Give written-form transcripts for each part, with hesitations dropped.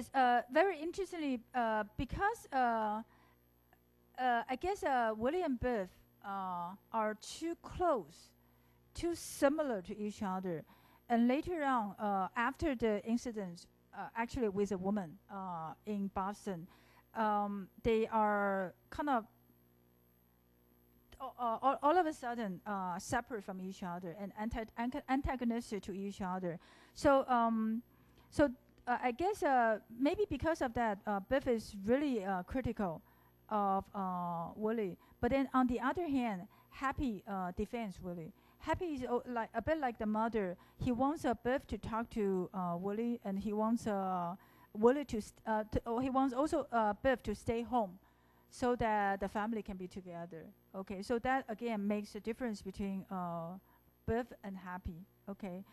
Yes, very interestingly, because I guess Willie and Biff are too close, too similar to each other. And later on, after the incident, actually with a woman in Boston, they are kind of all of a sudden separate from each other and antagonistic to each other. So I guess maybe because of that, Biff is really critical of Willie. But then on the other hand, Happy defends Willie. Happy is like a bit like the mother. He wants Biff to talk to Willie, and he wants Willie to he wants also Biff to stay home, so that the family can be together. Okay, so that again makes a difference between Biff and Happy. Okay,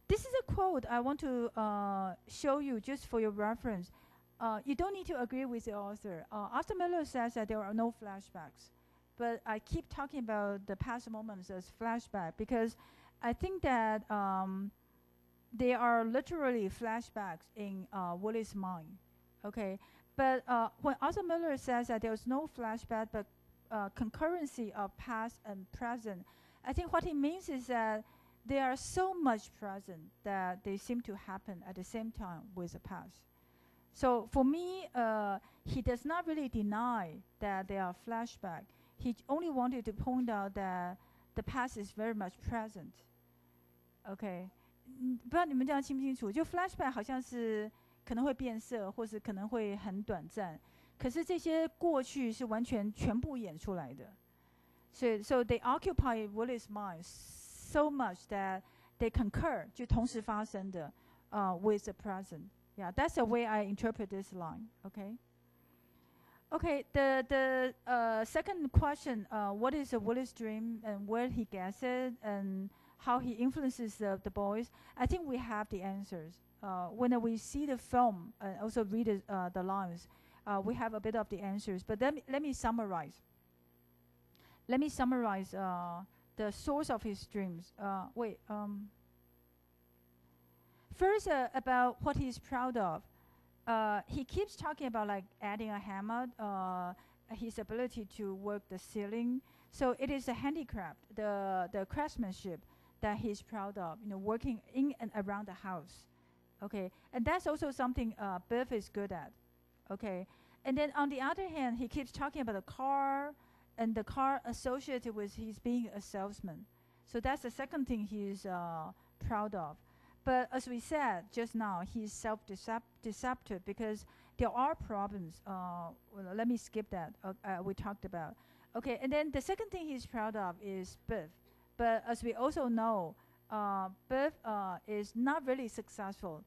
this is a quote I want to show you just for your reference. You don't need to agree with the author. Arthur Miller says that there are no flashbacks, but I keep talking about the past moments as flashback because I think that they are literally flashbacks in Willie's mind. Okay, but when Arthur Miller says that there's no flashback but concurrency of past and present, I think what he means is that they are so much present that they seem to happen at the same time with the past. So for me, he does not really deny that they are flashback. He only wanted to point out that the past is very much present. Okay， 不知道你们这样清不清楚？就 flashback 好像是可能会变色，或是可能会很短暂，可是这些过去是完全全部演出来的。So they occupy Willie's mind so much that they concur， 就同时发生的with the present. Yeah, that's the way I interpret this line. Okay. Okay. The second question, what is Willie's dream and where he gets it and how he influences the boys? I think we have the answers. When we see the film and also read the lines, we have a bit of the answers. But let me summarize. Let me summarize the source of his dreams. First, about what he's proud of. He keeps talking about like adding a hammer, his ability to work the ceiling. So it is a handicraft, the craftsmanship that he's proud of, working in and around the house. Okay, and that's also something Biff is good at. Okay, and then on the other hand, he keeps talking about the car and the car associated with his being a salesman. So that's the second thing he's proud of. But as we said just now, he's self-deceptive because there are problems. Well, let me skip that. We talked about. Okay, and then the second thing he's proud of is Biff. But as we also know, Biff is not really successful,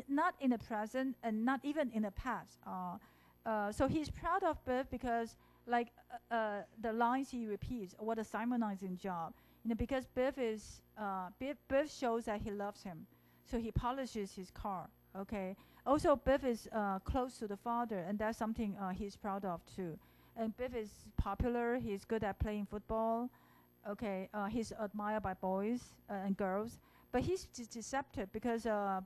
not in the present and not even in the past. So he's proud of Biff because, like the lines he repeats, what a Simonizing job. Because Biff shows that he loves him. So he polishes his car, okay? Also, Biff is close to the father, and that's something he's proud of too. And Biff is popular, he's good at playing football, okay? He's admired by boys and girls, but he's deceptive because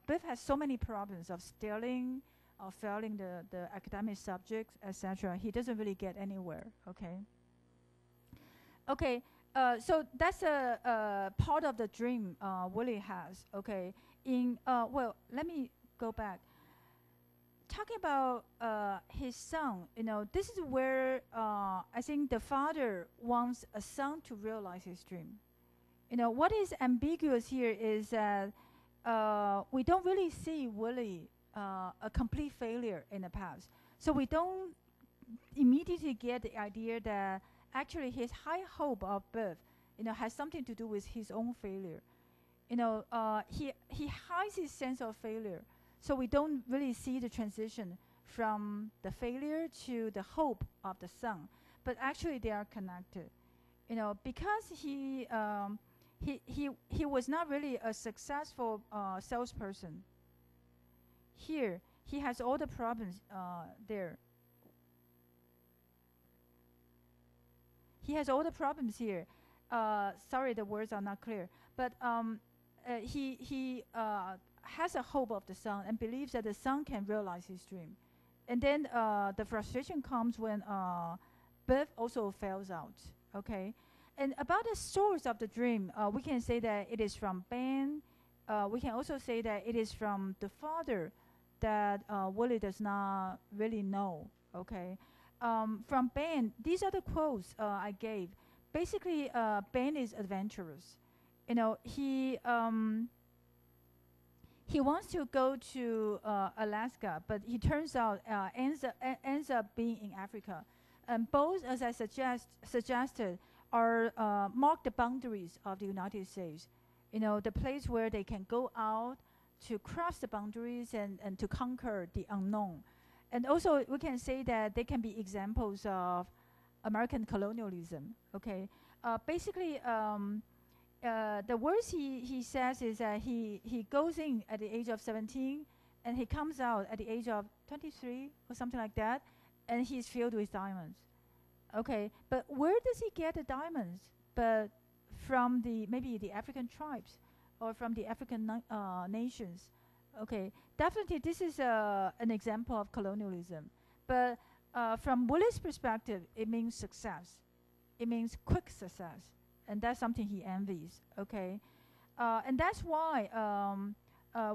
Biff has so many problems of stealing, of failing the academic subjects, etc. He doesn't really get anywhere, okay? Okay. So that's a part of the dream Willie has. Okay. Well, let me go back. Talking about his son, this is where I think the father wants a son to realize his dream. What is ambiguous here is that we don't really see Willie a complete failure in the past. So we don't immediately get the idea that actually his high hope of Biff, has something to do with his own failure. He hides his sense of failure, so we don't really see the transition from the failure to the hope of the son. But actually, they are connected. Because he was not really a successful salesperson. Here, he has all the problems there. He has all the problems here. Sorry, the words are not clear. But he has a hope of the son and believes that the son can realize his dream. And then the frustration comes when birth also fails out. Okay, and about the source of the dream, we can say that it is from Ben. We can also say that it is from the father that Willie does not really know. Okay, from Ben, these are the quotes I gave. Basically, Ben is adventurous. You know, he wants to go to Alaska, but he turns out ends up being in Africa. And both, as I suggested, are mark the boundaries of the United States. You know, the place where they can go out to cross the boundaries and to conquer the unknown. And also, we can say that they can be examples of American colonialism. Okay, basically, the words he says is that he goes in at the age of 17 and he comes out at the age of 23 or something like that, and he's filled with diamonds. Okay, but where does he get the diamonds? But from maybe the African tribes or from the African nations. Okay, definitely this is an example of colonialism. But from Willie's perspective, it means success. It means quick success. And that's something he envies. Okay, and that's why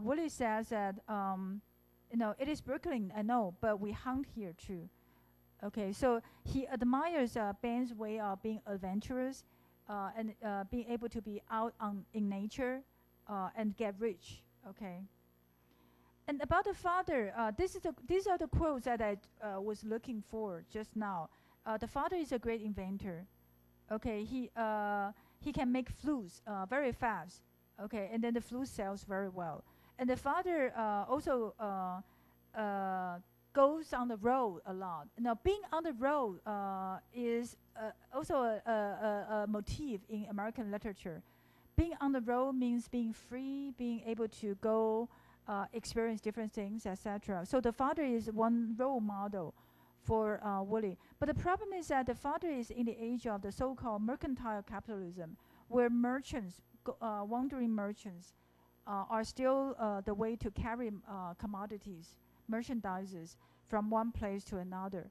Willie says that you know, it is Brooklyn, I know, but we hunt here too. Okay, so he admires Ben's way of being adventurous and being able to be out in nature and get rich. Okay. And about the father, these are the quotes that I was looking for just now. The father is a great inventor. Okay, he can make flutes very fast. Okay, and then the flute sells very well. And the father also goes on the road a lot. Now, being on the road is also a motif in American literature. Being on the road means being free, being able to go experience different things, etc. So the father is one role model for Willie. But the problem is that the father is in the age of the so-called mercantile capitalism, where merchants, wandering merchants, are still the way to carry commodities, merchandises from one place to another.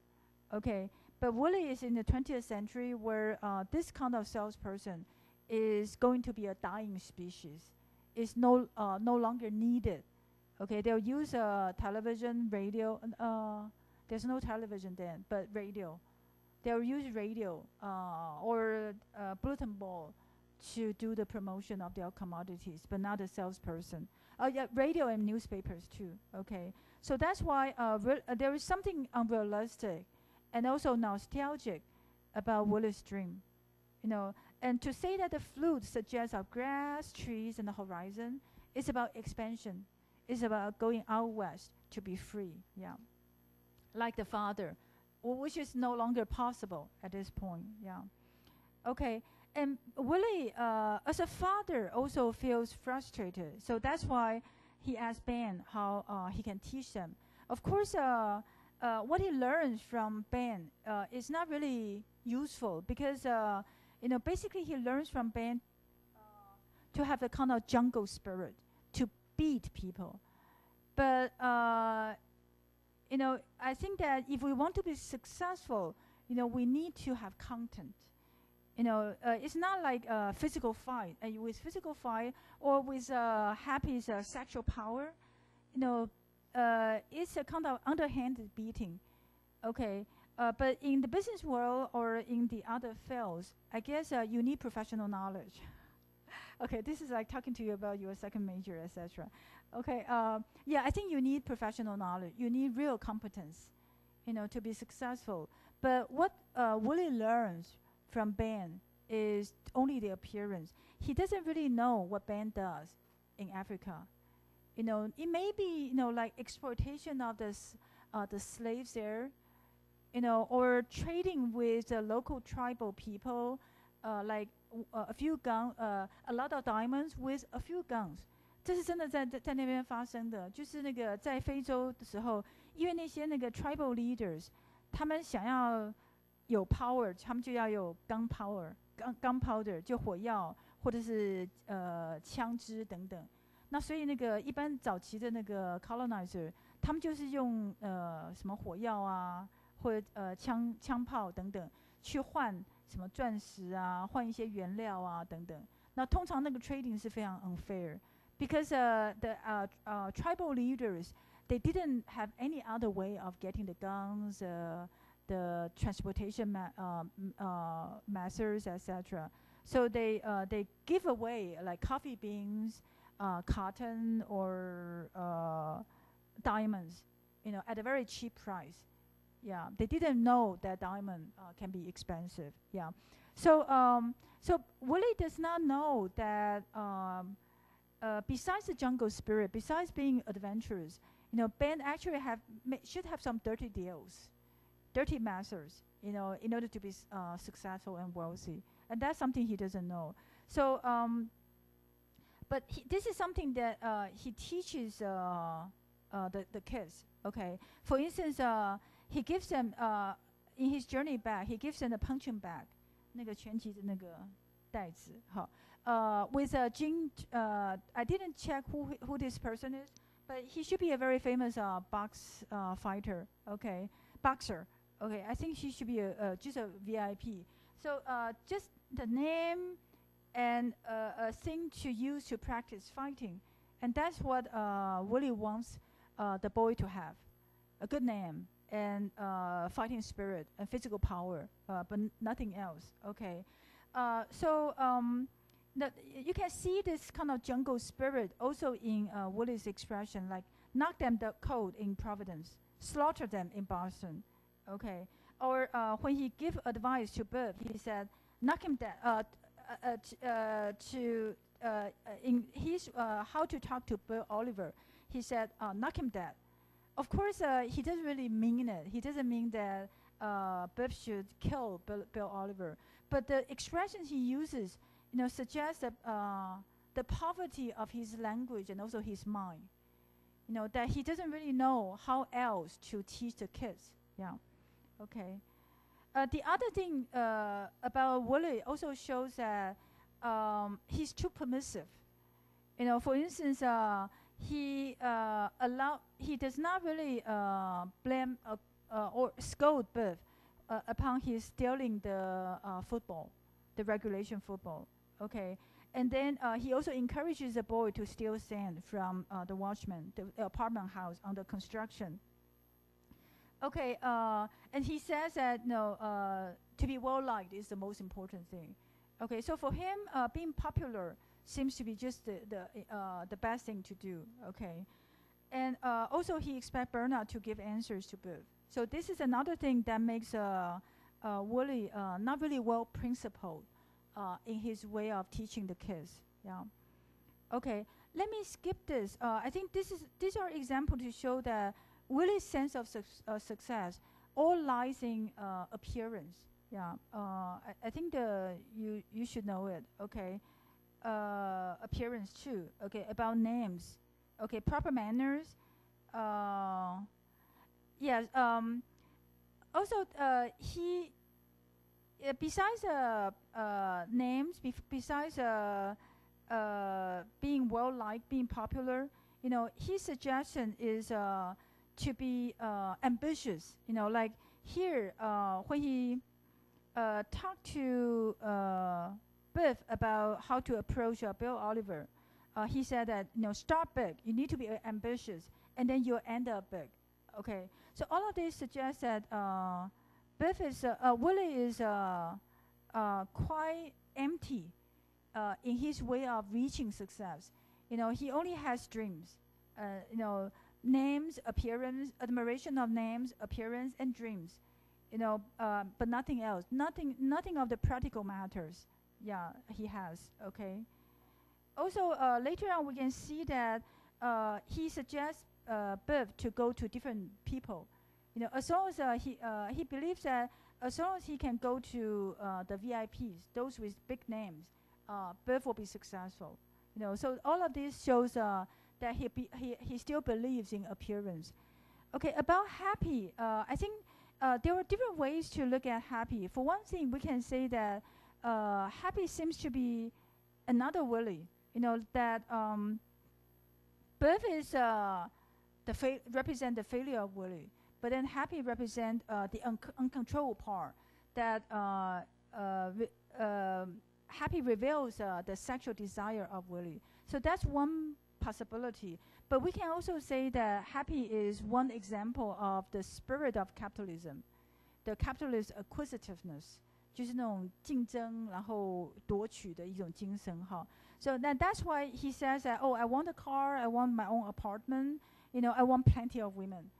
Okay, but Willie is in the 20th century where this kind of salesperson is going to be a dying species. It's no longer needed. Okay, they'll use television, radio. There's no television then, but radio. They'll use radio or bulletin board to do the promotion of their commodities, but not a salesperson. Yeah, radio and newspapers too. Okay, so that's why there is something unrealistic and also nostalgic about Willie's dream. You know, and to say that the flute suggests of grass, trees, and the horizon is about expansion. It's about going out west to be free. Yeah, like the father, which is no longer possible at this point. Yeah. Okay. And Willie, as a father, also feels frustrated. So that's why he asked Ben how he can teach them. Of course, what he learns from Ben is not really useful because, you know, basically he learns from Ben to have a kind of jungle spirit, to beat people. But, you know, I think that if we want to be successful, you know, we need to have content. You know, it's not like a physical fight. With physical fight or with happy sexual power, you know, it's a kind of underhanded beating. Okay, but in the business world or in the other fields, I guess you need professional knowledge. Okay, this is like talking to you about your second major, etc. Okay, yeah, I think you need professional knowledge. You need real competence, you know, to be successful. But what Willie learns from Ben is only the appearance. He doesn't really know what Ben does in Africa. You know, it may be, you know, like exploitation of the slaves there, you know, or trading with the local tribal people, like a few guns, a lot of diamonds with a few guns. 这是真的在那边发生的，就是那个在非洲的时候，因为那些那个 tribal leaders，他们想要有 power， 他们就要有 gunpowder， 就火药或者是枪支等等。那所以那个一般早期的那个 colonizer， 他们就是用什么火药啊，或者枪炮等等去换什么钻石啊，换一些原料啊等等。那通常那个 trading 是非常 unfair，because the tribal leaders they didn't have any other way of getting the guns, the transportation methods, etc. So they give away like coffee beans, cotton, or diamonds, at a very cheap price. Yeah, they didn't know that diamond can be expensive. Yeah, so Willie does not know that besides the jungle spirit, besides being adventurous, Ben actually should have some dirty deals, dirty methods, in order to be successful and wealthy. And that's something he doesn't know. So, but this is something that he teaches the kids. Okay, for instance, he gives them in his journey back, he gives them a punching bag, 那个拳击的那个袋子，好，with a I didn't check who this person is, but he should be a very famous fighter. Okay, boxer. Okay, I think he should be just a VIP. So just the name and a thing to use to practice fighting, and that's what Willie wants the boy to have, a good name and fighting spirit and physical power, but nothing else. Okay, so you can see this kind of jungle spirit also in Willie's expression, like knock them the cold in Providence, slaughter them in Boston. Okay, or when he give advice to Biff, he said, knock him down. In his how to talk to Bill Oliver, he said, knock him dead. Of course, he doesn't really mean it. He doesn't mean that Biff should kill Bill Oliver. But the expressions he uses, suggest that the poverty of his language and also his mind. That he doesn't really know how else to teach the kids. Yeah. Okay. The other thing about Willie also shows that he's too permissive. For instance, he does not really blame or scold Biff upon his stealing the football, the regulation football. Okay, and then he also encourages the boy to steal sand from the watchman, the apartment house under construction. Okay, and he says that to be well liked is the most important thing. Okay, so for him, being popular seems to be just the best thing to do. Okay, and also he expects Bernard to give answers to Biff. So this is another thing that makes Willie not really well principled in his way of teaching the kids. Yeah. Okay, let me skip this. I think these are examples to show that Willie's sense of success all lies in appearance. Yeah, I think you should know it. Okay, appearance too. Okay, about names. Okay, proper manners. Yes. Also, he besides names, besides being well liked, being popular, his suggestion is to be ambitious. Like here, when he talked to Biff about how to approach Bill Oliver, he said that start big. You need to be ambitious, and then you'll end up big. Okay, so all of this suggests that Willie is quite empty in his way of reaching success. He only has dreams. Names, appearance, admiration of names, appearance, and dreams. But nothing else. Nothing of the practical matters. Yeah, he has. Okay. Also, later on, we can see that he suggests Biff to go to different people. As long as he believes that as long as he can go to the VIPs, those with big names, Biff will be successful. So all of this shows that he still believes in appearance. Okay, about happy, I think there are different ways to look at happy. For one thing, we can say that happy seems to be another Willie. That Biff is represent the failure of Willie, but then Happy represent the uncontrolled part that Happy reveals the sexual desire of Willie. So that's one possibility. But we can also say that Happy is one example of the spirit of capitalism, the capitalist acquisitiveness, 就是那种竞争然后夺取的一种精神哈。So that's why he says that, oh, I want a car, I want my own apartment, I want plenty of women,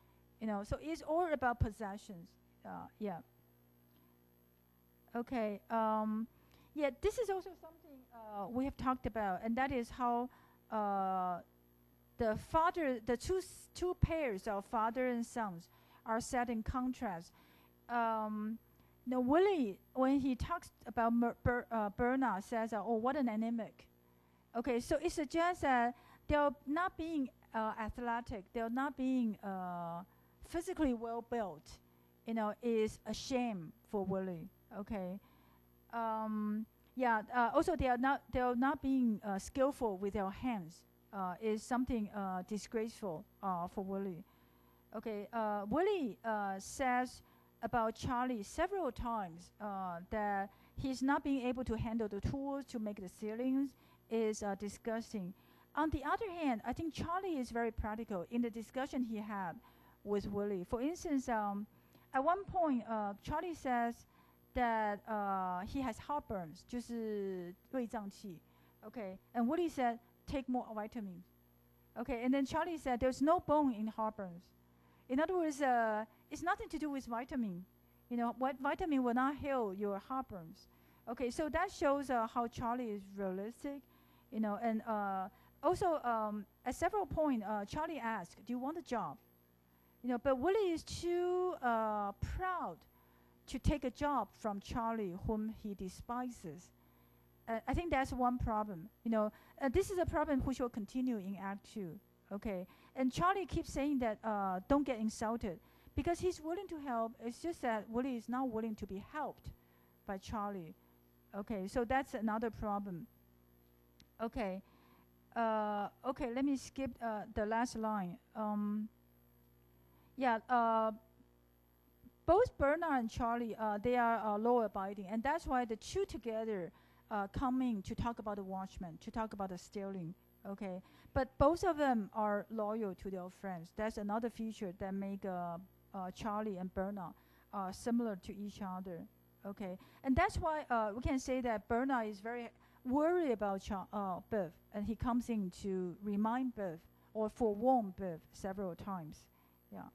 So it's all about possessions. Yeah. Okay. Yeah, this is also something we have talked about, and that is how the two pairs of father and sons are set in contrast. Willie, when he talks about Bernard, says, "Oh, what an anemic." Okay, so it suggests that they're not being athletic, they're not being physically well built. Is a shame for Willie. Okay. Also, they are not being skillful with their hands. Is something disgraceful for Willie. Okay. Willie says about Charlie several times that he's not being able to handle the tools to make the ceilings is disgusting. On the other hand, I think Charlie is very practical in the discussion he had with Willie. For instance, at one point, Charlie says that he has heartburns, 就是胃胀气. Okay, and Willie said, take more vitamins. Okay, and then Charlie said, there's no bone in heartburns. In other words, it's nothing to do with vitamin. What vitamin will not heal your heartburns. Okay, so that shows how Charlie is realistic, and also at several points, Charlie asked, do you want a job? But Willie is too proud to take a job from Charlie, whom he despises. I think that's one problem. This is a problem which will continue in Act 2. Okay, and Charlie keeps saying that don't get insulted, because he's willing to help. It's just that Willie is not willing to be helped by Charlie. Okay, so that's another problem. Okay, let me skip the last line. Both Bernard and Charlie, they are law-abiding, and that's why the two together come in to talk about the watchman, to talk about the stealing. Okay, but both of them are loyal to their friends. That's another feature that make Charlie and Bernard similar to each other. Okay, and that's why we can say that Bernard is very worried about Biff, and he comes in to remind Biff or forewarn Biff several times. Yeah.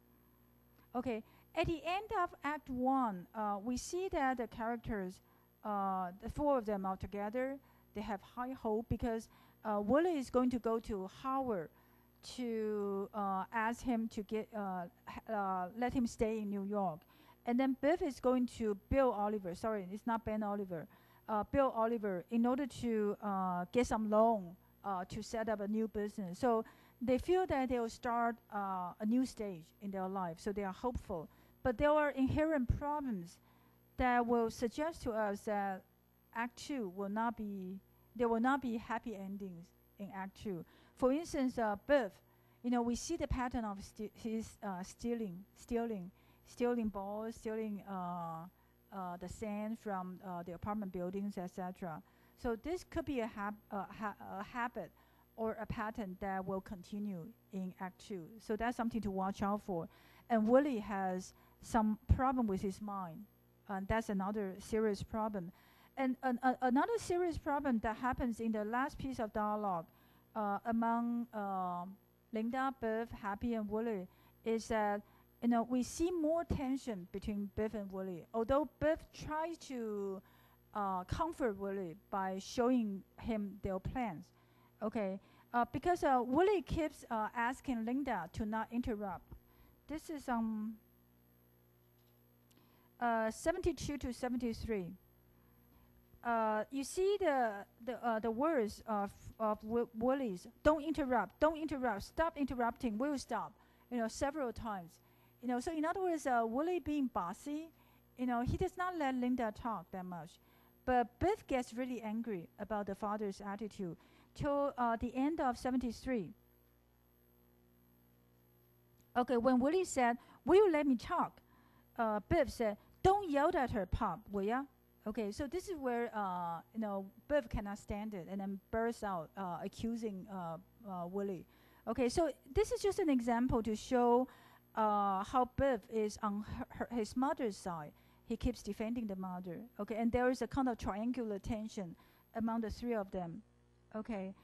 Okay, at the end of Act 1, we see that the characters, the four of them are together. They have high hope because Willie is going to go to Howard to ask him to let him stay in New York. And then Biff is going to Bill Oliver. Sorry, it's not Ben Oliver. Bill Oliver, in order to get some loan to set up a new business. So they feel that they will start a new stage in their life. So they are hopeful. But there are inherent problems that will suggest to us that Act 2 will not be, there will not be happy endings in Act 2. For instance, Biff, we see the pattern of his stealing balls, stealing the sand from the apartment buildings, etc. So this could be a habit or a pattern that will continue in Act 2. So that's something to watch out for. And Willie has some problem with his mind, and that's another serious problem. And another serious problem that happens in the last piece of dialogue among Linda, Biff, Happy, and Willie is that we see more tension between Biff and Willie. Although Biff tries to comfort Willie by showing him their plans, okay, because Willie keeps asking Linda to not interrupt. This is 72 to 73. You see the words of Willie's. Don't interrupt. Don't interrupt. Stop interrupting. We'll stop. Several times. So in other words, Willie being bossy, he does not let Linda talk that much. But Biff gets really angry about the father's attitude till the end of 73. Okay, when Willie said, "Will you let me talk?" Biff said, "Don't yell at her, Pop, will ya?" Okay, so this is where Biff cannot stand it and then bursts out accusing Willie. Okay, so this is just an example to show how Biff is on his mother's side. He keeps defending the mother. Okay, and there is a kind of triangular tension among the three of them. Okay,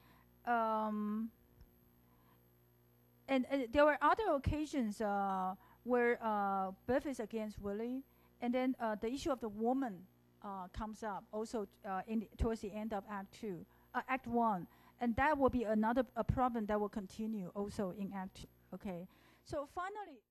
and there were other occasions where Biff is against Willie, and then the issue of the woman comes up also towards the end of Act 1, and that will be another problem that will continue also in Act 2. Okay, so finally.